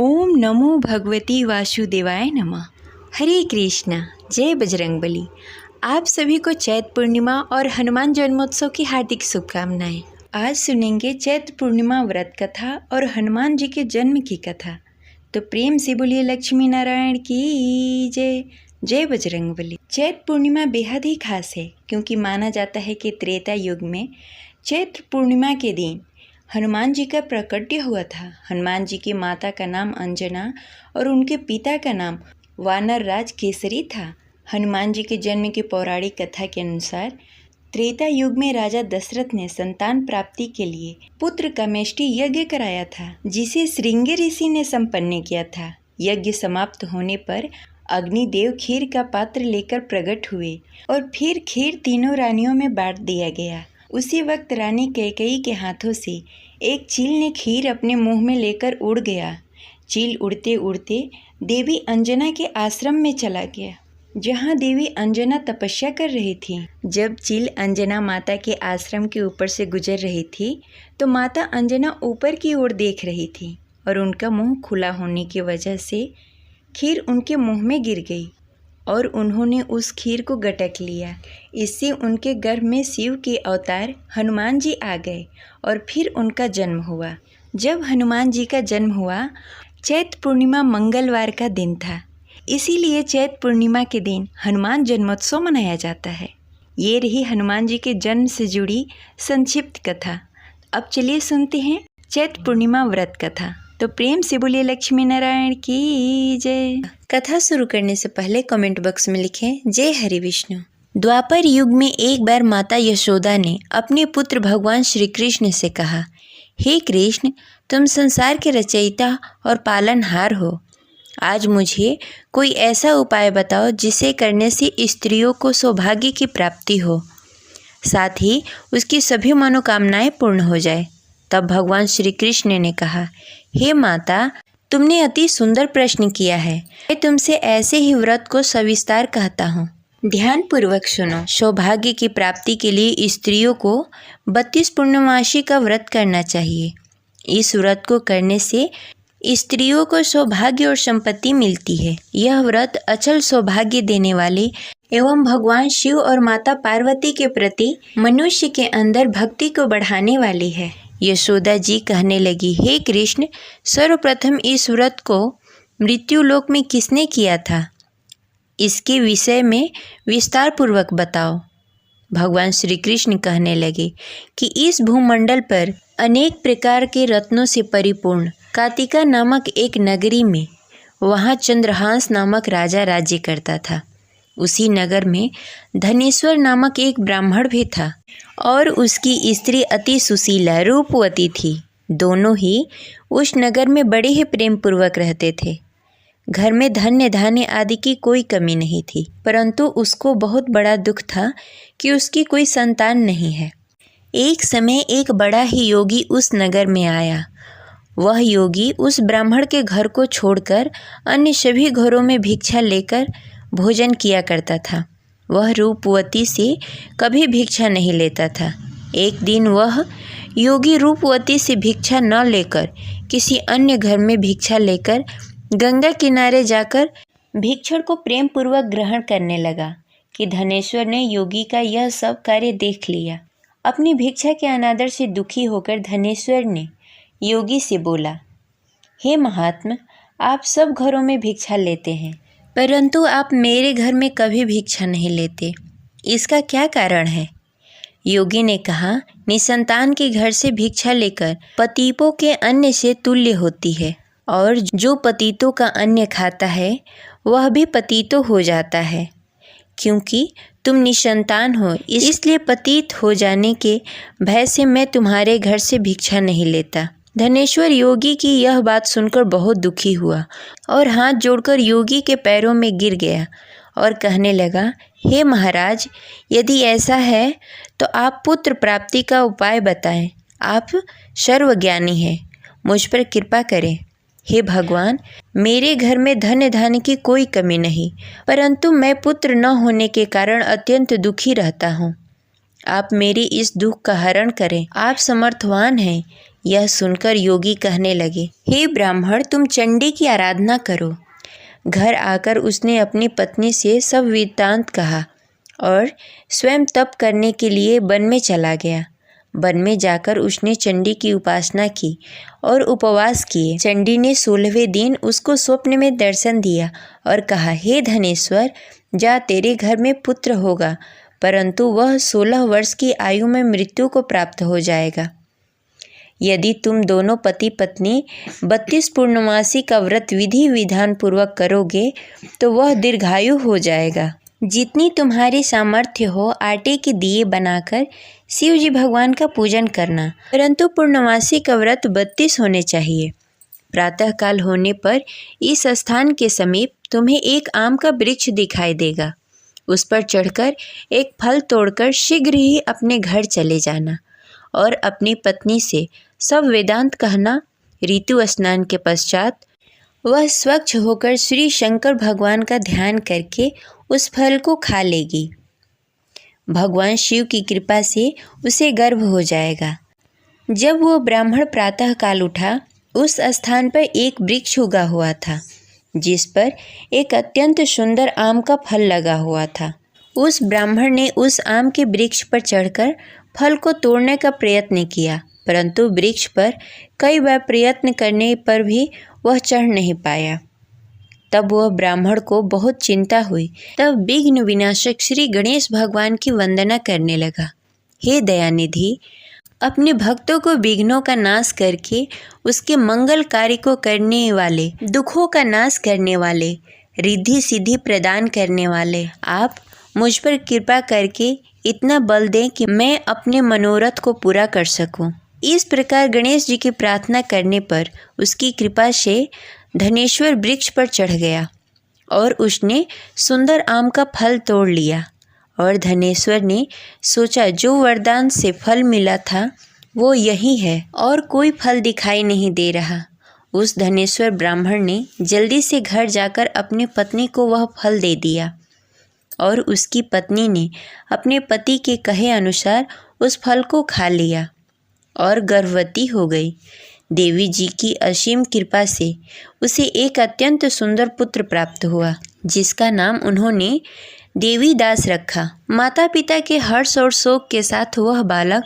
ओम नमो भगवती वासुदेवाय नमः। हरे कृष्णा, जय बजरंगबली। आप सभी को चैत्र पूर्णिमा और हनुमान जन्मोत्सव की हार्दिक शुभकामनाएं। आज सुनेंगे चैत्र पूर्णिमा व्रत कथा और हनुमान जी के जन्म की कथा। तो प्रेम से बोलिए लक्ष्मी नारायण की जय। जय बजरंगबली। चैत्र पूर्णिमा बेहद ही खास है क्योंकि माना जाता है कि त्रेता युग में चैत्र पूर्णिमा के दिन हनुमान जी का प्राकट्य हुआ था। हनुमान जी की माता का नाम अंजना और उनके पिता का नाम वानर राज केसरी था। हनुमान जी के जन्म की पौराणिक कथा के अनुसार त्रेता युग में राजा दशरथ ने संतान प्राप्ति के लिए पुत्र कामेष्टि यज्ञ कराया था, जिसे श्रृंगी ऋषि ने संपन्न किया था। यज्ञ समाप्त होने पर अग्निदेव खीर का पात्र लेकर प्रकट हुए और फिर खीर तीनों रानियों में बांट दिया गया। उसी वक्त रानी कैकेयी के हाथों से एक चील ने खीर अपने मुंह में लेकर उड़ गया। चील उड़ते उड़ते देवी अंजना के आश्रम में चला गया, जहां देवी अंजना तपस्या कर रही थी। जब चील अंजना माता के आश्रम के ऊपर से गुजर रही थी तो माता अंजना ऊपर की ओर देख रही थी और उनका मुंह खुला होने की वजह से खीर उनके मुंह में गिर गई और उन्होंने उस खीर को गटक लिया। इससे उनके गर्भ में शिव के अवतार हनुमान जी आ गए और फिर उनका जन्म हुआ। जब हनुमान जी का जन्म हुआ, चैत्र पूर्णिमा मंगलवार का दिन था, इसीलिए चैत्र पूर्णिमा के दिन हनुमान जन्मोत्सव मनाया जाता है। ये रही हनुमान जी के जन्म से जुड़ी संक्षिप्त कथा। अब चलिए सुनते हैं चैत्र पूर्णिमा व्रत कथा। तो प्रेम से बोलिए लक्ष्मी नारायण की जय। कथा शुरू करने से पहले कमेंट बॉक्स में लिखें जय हरि विष्णु। द्वापर युग में एक बार माता यशोदा ने अपने पुत्र भगवान श्री कृष्ण से कहा, हे कृष्ण, तुम संसार के रचयिता और पालनहार हो। आज मुझे कोई ऐसा उपाय बताओ जिसे करने से स्त्रियों को सौभाग्य की प्राप्ति हो, साथ ही उसकी सभी मनोकामनाएं पूर्ण हो जाए। तब भगवान श्री कृष्ण ने कहा, हे माता, तुमने अति सुंदर प्रश्न किया है। मैं तुमसे ऐसे ही व्रत को सविस्तार कहता हूँ, ध्यान पूर्वक सुनो। सौभाग्य की प्राप्ति के लिए स्त्रियों को 32 पूर्णमासी का व्रत करना चाहिए। इस व्रत को करने से स्त्रियों को सौभाग्य और संपत्ति मिलती है। यह व्रत अचल सौभाग्य देने वाले एवं भगवान शिव और माता पार्वती के प्रति मनुष्य के अंदर भक्ति को बढ़ाने वाली है। यशोदा जी कहने लगी, हे कृष्ण, सर्वप्रथम इस व्रत को मृत्युलोक में किसने किया था? इसके विषय में विस्तार पूर्वक बताओ। भगवान श्री कृष्ण कहने लगे कि इस भूमंडल पर अनेक प्रकार के रत्नों से परिपूर्ण कातिका नामक एक नगरी में, वहाँ चंद्रहांस नामक राजा राज्य करता था। उसी नगर में धनेश्वर नामक एक ब्राह्मण भी था और उसकी स्त्री अति सुशीला रूपवती थी। दोनों ही उस नगर में बड़े ही प्रेम पूर्वक रहते थे। घर में धन्य धान्य आदि की कोई कमी नहीं थी, परंतु उसको बहुत बड़ा दुख था कि उसकी कोई संतान नहीं है। एक समय एक बड़ा ही योगी उस नगर में आया। वह योगी उस ब्राह्मण के घर को छोड़कर अन्य सभी घरों में भिक्षा लेकर भोजन किया करता था। वह रूपवती से कभी भिक्षा नहीं लेता था। एक दिन वह योगी रूपवती से भिक्षा न लेकर किसी अन्य घर में भिक्षा लेकर गंगा किनारे जाकर भिक्षुक को प्रेम पूर्वक ग्रहण करने लगा कि धनेश्वर ने योगी का यह सब कार्य देख लिया। अपनी भिक्षा के अनादर से दुखी होकर धनेश्वर ने योगी से बोला, हे महात्मा, आप सब घरों में भिक्षा लेते हैं, परंतु आप मेरे घर में कभी भिक्षा नहीं लेते, इसका क्या कारण है? योगी ने कहा, निसंतान के घर से भिक्षा लेकर पतितों के अन्न से तुल्य होती है, और जो पतितों का अन्न खाता है वह भी पतित हो जाता है। क्योंकि तुम निसंतान हो, इसलिए पतित हो जाने के भय से मैं तुम्हारे घर से भिक्षा नहीं लेता। धनेश्वर योगी की यह बात सुनकर बहुत दुखी हुआ और हाथ जोड़कर योगी के पैरों में गिर गया और कहने लगा, हे महाराज, यदि ऐसा है तो आप पुत्र प्राप्ति का उपाय बताएं। आप सर्वज्ञानी हैं, मुझ पर कृपा करें। हे भगवान, मेरे घर में धन धान्य की कोई कमी नहीं, परंतु मैं पुत्र न होने के कारण अत्यंत दुखी रहता हूँ। आप मेरे इस दुख का हरण करें। आप समर्थवान हैं, यह सुनकर योगी कहने लगे, हे ब्राह्मण, तुम चंडी की आराधना करो। घर आकर उसने अपनी पत्नी से सब वृत्तांत कहा और स्वयं तप करने के लिए वन में चला गया। वन में जाकर उसने चंडी की उपासना की और उपवास किए। चंडी ने 16वें दिन उसको स्वप्न में दर्शन दिया और कहा, हे धनेश्वर, जा, तेरे घर में पुत्र होगा, परंतु वह 16 वर्ष की आयु में मृत्यु को प्राप्त हो जाएगा। यदि तुम दोनों पति पत्नी 32 पूर्णमासी का व्रत विधि विधान पूर्वक करोगे तो वह दीर्घायु हो जाएगा। जितनी तुम्हारी सामर्थ्य हो आटे के दिए बनाकर शिव जी भगवान का पूजन करना, परंतु पूर्णमासी का व्रत 32 होने चाहिए। प्रातःकाल होने पर इस स्थान के समीप तुम्हें एक आम का वृक्ष दिखाई देगा। उस पर चढ़कर एक फल तोड़कर शीघ्र ही अपने घर चले जाना और अपनी पत्नी से सब वेदांत कहना। ऋतु स्नान के पश्चात वह स्वच्छ होकर श्री शंकर भगवान का ध्यान करके उस फल को खा लेगी। भगवान शिव की कृपा से उसे गर्भ हो जाएगा। जब वो ब्राह्मण प्रातःकाल उठा, उस स्थान पर एक वृक्ष उगा हुआ था जिस पर एक अत्यंत सुंदर आम का फल लगा हुआ था। उस ब्राह्मण ने उस आम के वृक्ष पर चढ़कर फल को तोड़ने का प्रयत्न किया, परंतु वृक्ष पर कई बार प्रयत्न करने पर भी वह चढ़ नहीं पाया। तब वह ब्राह्मण को बहुत चिंता हुई। तब विघ्न विनाशक श्री गणेश भगवान की वंदना करने लगा। हे दयानिधि, अपने भक्तों को विघ्नों का नाश करके उसके मंगल कार्य को करने वाले, दुखों का नाश करने वाले, रिद्धि सिद्धि प्रदान करने वाले, आप मुझ पर कृपा करके इतना बल दें कि मैं अपने मनोरथ को पूरा कर सकूं। इस प्रकार गणेश जी की प्रार्थना करने पर उसकी कृपा से धनेश्वर वृक्ष पर चढ़ गया और उसने सुंदर आम का फल तोड़ लिया। और धनेश्वर ने सोचा, जो वरदान से फल मिला था वो यही है और कोई फल दिखाई नहीं दे रहा। उस धनेश्वर ब्राह्मण ने जल्दी से घर जाकर अपनी पत्नी को वह फल दे दिया और उसकी पत्नी ने अपने पति के कहे अनुसार उस फल को खा लिया और गर्भवती हो गई। देवी जी की असीम कृपा से उसे एक अत्यंत सुंदर पुत्र प्राप्त हुआ, जिसका नाम उन्होंने देवीदास रखा। माता पिता के हर्ष और शोक के साथ वह बालक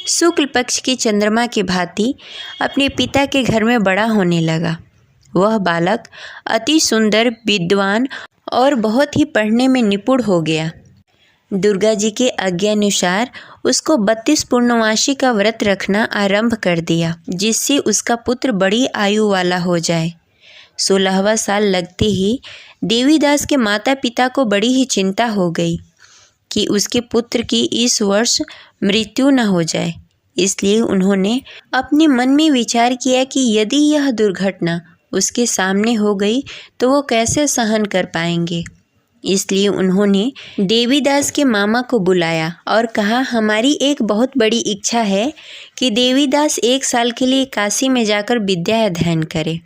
शुक्ल पक्ष की चंद्रमा की भांति अपने पिता के घर में बड़ा होने लगा। वह बालक अति सुंदर, विद्वान और बहुत ही पढ़ने में निपुण हो गया। दुर्गा जी के आज्ञानुसार उसको 32 पूर्णमासी का व्रत रखना आरंभ कर दिया, जिससे उसका पुत्र बड़ी आयु वाला हो जाए। 16वां साल लगते ही देवीदास के माता पिता को बड़ी ही चिंता हो गई कि उसके पुत्र की इस वर्ष मृत्यु न हो जाए। इसलिए उन्होंने अपने मन में विचार किया कि यदि यह दुर्घटना उसके सामने हो गई तो वो कैसे सहन कर पाएंगे। इसलिए उन्होंने देवीदास के मामा को बुलाया और कहा, हमारी एक बहुत बड़ी इच्छा है कि देवीदास 1 साल के लिए काशी में जाकर विद्या अध्ययन करे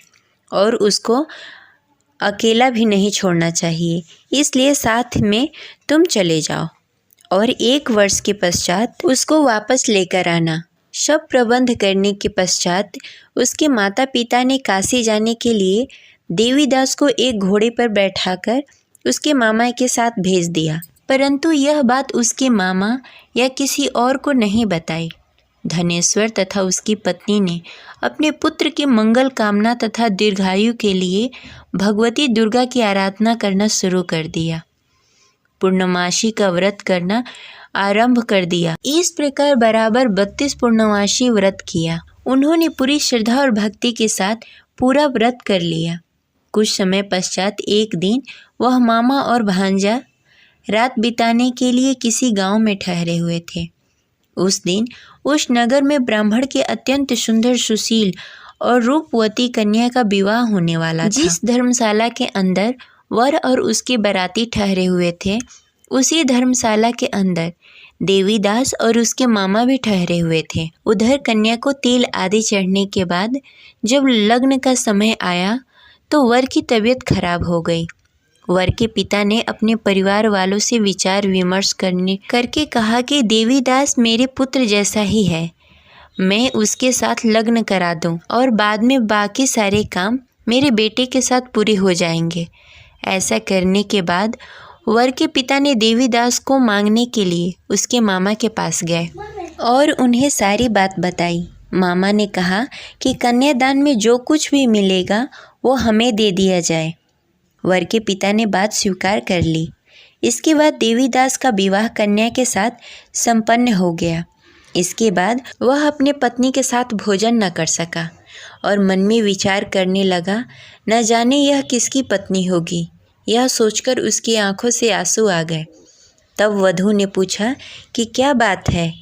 और उसको अकेला भी नहीं छोड़ना चाहिए, इसलिए साथ में तुम चले जाओ और 1 वर्ष के पश्चात उसको वापस लेकर आना। सब प्रबंध करने के पश्चात उसके माता पिता ने काशी जाने के लिए देवीदास को एक घोड़े पर बैठाकर उसके मामा के साथ भेज दिया, परंतु यह बात उसके मामा या किसी और को नहीं बताई। धनेश्वर तथा उसकी पत्नी ने अपने पुत्र के मंगल कामना तथा दीर्घायु के लिए भगवती दुर्गा की आराधना करना शुरू कर दिया। पूर्णमासी का व्रत करना आरंभ कर दिया। इस प्रकार बराबर 32 पूर्णमासी व्रत किया। उन्होंने पूरी श्रद्धा और भक्ति के साथ पूरा व्रत कर लिया। कुछ समय पश्चात एक दिन वह मामा और भांजा रात बिताने के लिए किसी गांव में ठहरे हुए थे। उस दिन उस नगर में ब्राह्मण के अत्यंत सुंदर, सुशील और रूपवती कन्या का विवाह होने वाला था। जिस धर्मशाला के अंदर वर और उसके बाराती ठहरे हुए थे, उसी धर्मशाला के अंदर देवीदास और उसके मामा भी ठहरे हुए थे। उधर कन्या को तेल आदि चढ़ने के बाद जब लग्न का समय आया तो वर की तबीयत खराब हो गई। वर के पिता ने अपने परिवार वालों से विचार विमर्श करके कहा कि देवीदास मेरे पुत्र जैसा ही है, मैं उसके साथ लग्न करा दूं और बाद में बाकी सारे काम मेरे बेटे के साथ पूरे हो जाएंगे। ऐसा करने के बाद वर के पिता ने देवीदास को मांगने के लिए उसके मामा के पास गए और उन्हें सारी बात बताई। मामा ने कहा कि कन्यादान में जो कुछ भी मिलेगा वो हमें दे दिया जाए। वर के पिता ने बात स्वीकार कर ली। इसके बाद देवीदास का विवाह कन्या के साथ संपन्न हो गया। इसके बाद वह अपने पत्नी के साथ भोजन न कर सका और मन में विचार करने लगा, न जाने यह किसकी पत्नी होगी। यह सोचकर उसकी आंखों से आंसू आ गए। तब वधू ने पूछा कि क्या बात है,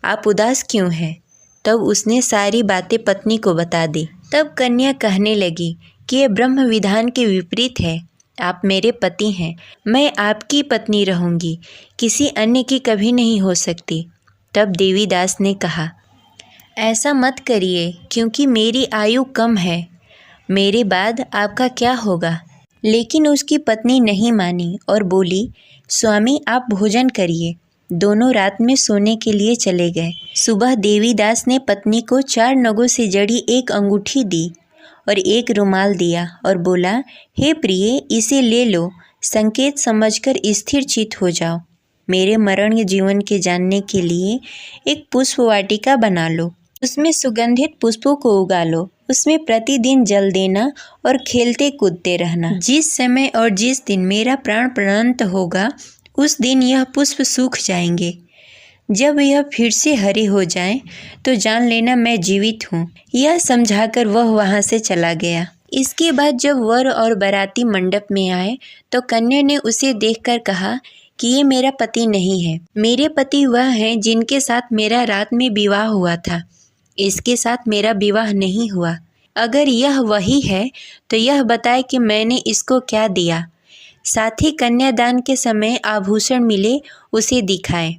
आप उदास क्यों हैं? तब उसने सारी बातें पत्नी को बता दी। तब कन्या कहने लगी कि यह ब्रह्म विधान के विपरीत है। आप मेरे पति हैं, मैं आपकी पत्नी रहूंगी, किसी अन्य की कभी नहीं हो सकती। तब देवीदास ने कहा, ऐसा मत करिए, क्योंकि मेरी आयु कम है, मेरे बाद आपका क्या होगा। लेकिन उसकी पत्नी नहीं मानी और बोली, स्वामी आप भोजन करिए। दोनों रात में सोने के लिए चले गए। सुबह देवीदास ने पत्नी को 4 नगों से जड़ी एक अंगूठी दी और एक रुमाल दिया और बोला, हे प्रिय, इसे ले लो, संकेत समझकर स्थिर चित्त हो जाओ। मेरे मरण जीवन के जानने के लिए एक पुष्प वाटिका बना लो, उसमें सुगंधित पुष्पों को उगा लो, उसमें प्रतिदिन जल देना और खेलते कूदते रहना। जिस समय और जिस दिन मेरा प्राण प्राणांत होगा उस दिन यह पुष्प सूख जाएंगे। जब यह फिर से हरे हो जाएं, तो जान लेना मैं जीवित हूँ। यह समझाकर वह वहाँ से चला गया। इसके बाद जब वर और बाराती मंडप में आए तो कन्या ने उसे देखकर कहा कि ये मेरा पति नहीं है, मेरे पति वह हैं जिनके साथ मेरा रात में विवाह हुआ था। इसके साथ मेरा विवाह नहीं हुआ। अगर यह वही है तो यह बताए कि मैंने इसको क्या दिया, साथ ही कन्यादान के समय आभूषण मिले उसे दिखाए।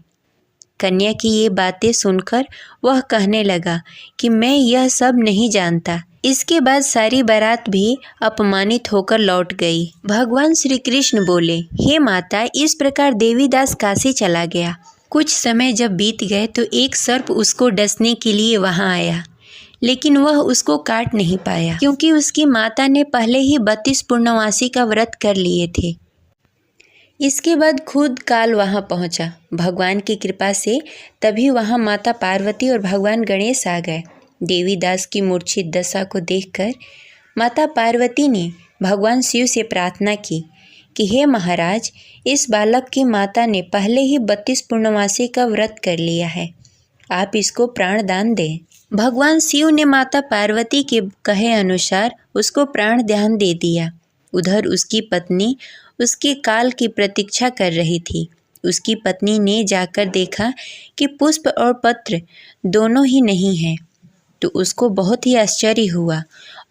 कन्या की ये बातें सुनकर वह कहने लगा कि मैं यह सब नहीं जानता। इसके बाद सारी बारात भी अपमानित होकर लौट गई। भगवान श्री कृष्ण बोले, हे माता, इस प्रकार देवीदास काशी चला गया। कुछ समय जब बीत गए तो एक सर्प उसको डसने के लिए वहां आया, लेकिन वह उसको काट नहीं पाया, क्योंकि उसकी माता ने पहले ही 32 पूर्णमासी का व्रत कर लिए थे। इसके बाद खुद काल वहां पहुंचा। भगवान की कृपा से तभी वहां माता पार्वती और भगवान गणेश आ गए। देवीदास की मूर्छित दशा को देखकर माता पार्वती ने भगवान शिव से प्रार्थना की कि हे महाराज, इस बालक की माता ने पहले ही 32 पूर्णमासी का व्रत कर लिया है, आप इसको प्राण दान दें। भगवान शिव ने माता पार्वती के कहे अनुसार उसको प्राण दान दे दिया। उधर उसकी पत्नी उसके काल की प्रतीक्षा कर रही थी। उसकी पत्नी ने जाकर देखा कि पुष्प और पत्र दोनों ही नहीं हैं, तो उसको बहुत ही आश्चर्य हुआ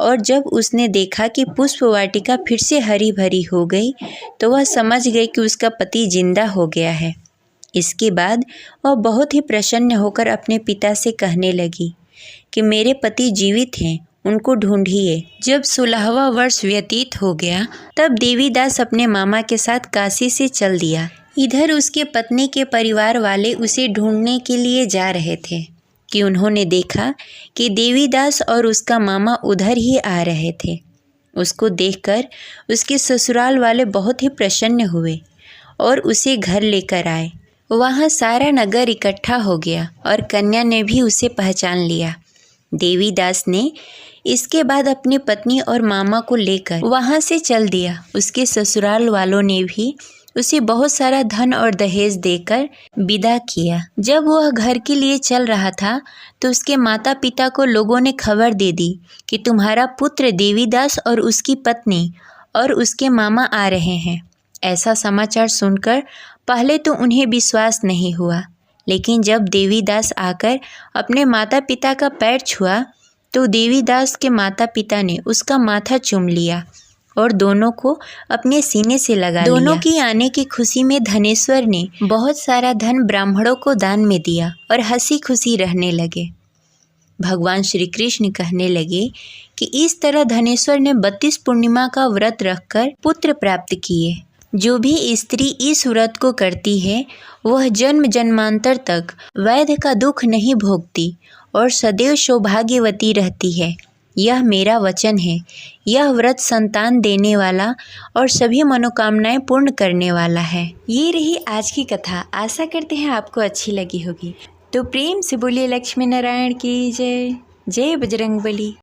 और जब उसने देखा कि पुष्प वाटिका फिर से हरी भरी हो गई तो वह समझ गई कि उसका पति जिंदा हो गया है। इसके बाद वह बहुत ही प्रसन्न होकर अपने पिता से कहने लगी कि मेरे पति जीवित हैं, उनको ढूंढिए। जब 16वां वर्ष व्यतीत हो गया तब देवीदास अपने मामा के साथ काशी से चल दिया। इधर उसके पत्नी के परिवार वाले उसे ढूंढने के लिए जा रहे थे कि उन्होंने देखा कि देवीदास और उसका मामा उधर ही आ रहे थे। उसको देखकर उसके ससुराल वाले बहुत ही प्रसन्न हुए और उसे घर लेकर आए। वहाँ सारा नगर इकट्ठा हो गया और कन्या ने भी उसे पहचान लिया। देवीदास ने इसके बाद अपनी पत्नी और मामा को लेकर वहाँ से चल दिया। उसके ससुराल वालों ने भी उसे बहुत सारा धन और दहेज देकर विदा किया। जब वह घर के लिए चल रहा था तो उसके माता पिता को लोगों ने खबर दे दी कि तुम्हारा पुत्र देवीदास और उसकी पत्नी और उसके मामा आ रहे हैं। ऐसा समाचार सुनकर पहले तो उन्हें विश्वास नहीं हुआ, लेकिन जब देवीदास आकर अपने माता पिता का पैर छुआ तो देवीदास के माता पिता ने उसका माथा चूम लिया और दोनों को अपने सीने से लगा लिया। दोनों की आने की खुशी में धनेश्वर ने बहुत सारा धन ब्राह्मणों को दान में दिया और हंसी खुशी रहने लगे। भगवान श्री कृष्ण कहने लगे कि इस तरह धनेश्वर ने 32 पूर्णिमा का व्रत रखकर पुत्र प्राप्त किए। जो भी स्त्री इस व्रत को करती है वह जन्म जन्मांतर तक वैध का दुख नहीं भोगती और सदैव सौभाग्यवती रहती है। यह मेरा वचन है। यह व्रत संतान देने वाला और सभी मनोकामनाएं पूर्ण करने वाला है। ये रही आज की कथा। आशा करते हैं आपको अच्छी लगी होगी। तो प्रेम से बोलिए लक्ष्मी नारायण की जय। जय बजरंगबली।